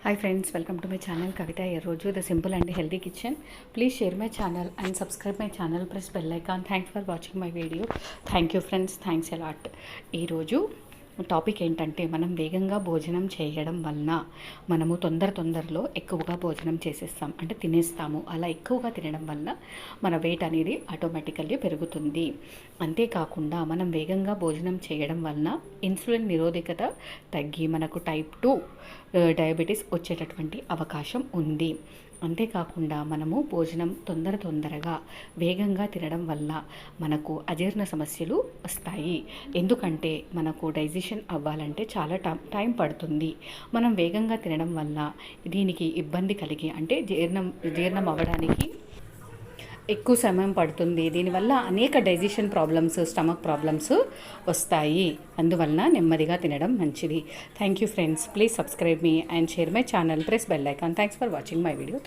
Hi friends, welcome to my channel Kavita Erroju, the simple and healthy kitchen. Please share my channel and subscribe my channel, press bell icon. Thanks for watching my video. Thank you friends, thanks a lot. Ee roju topic ఏంటంటే మనం వేగంగా భోజనం చేయడం వలన మనము తొందరలో ఎక్కువగా భోజనం చేసేస్తాం, అంటే తినేస్తాము. అలా ఎక్కువగా తినడం వలన మన వెయిట్ అనేది ఆటోమేటికల్లీ పెరుగుతుంది. అంతేకాకుండా మనం వేగంగా భోజనం చేయడం వలన ఇన్సులిన్ నిరోధకత తగ్గి మనకు టైప్ 2 డయాబెటీస్ వచ్చేటటువంటి అవకాశం ఉంది. అంతేకాకుండా మనము భోజనం తొందరగా వేగంగా తినడం వల్ల మనకు అజీర్ణ సమస్యలు వస్తాయి. ఎందుకంటే మనకు డైజెషన్ అవ్వాలంటే చాలా టైం పడుతుంది. మనం వేగంగా తినడం వల్ల దీనికి ఇబ్బంది కలిగి, అంటే జీర్ణం అవ్వడానికి ఎక్కువ సమయం పడుతుంది. దీనివల్ల అనేక డైజెషన్ ప్రాబ్లమ్స్, స్టమక్ ప్రాబ్లమ్స్ వస్తాయి. అందువలన నెమ్మదిగా తినడం మంచిది. Thank you friends. Please subscribe me and share my channel, press bell icon. Thanks for watching my video.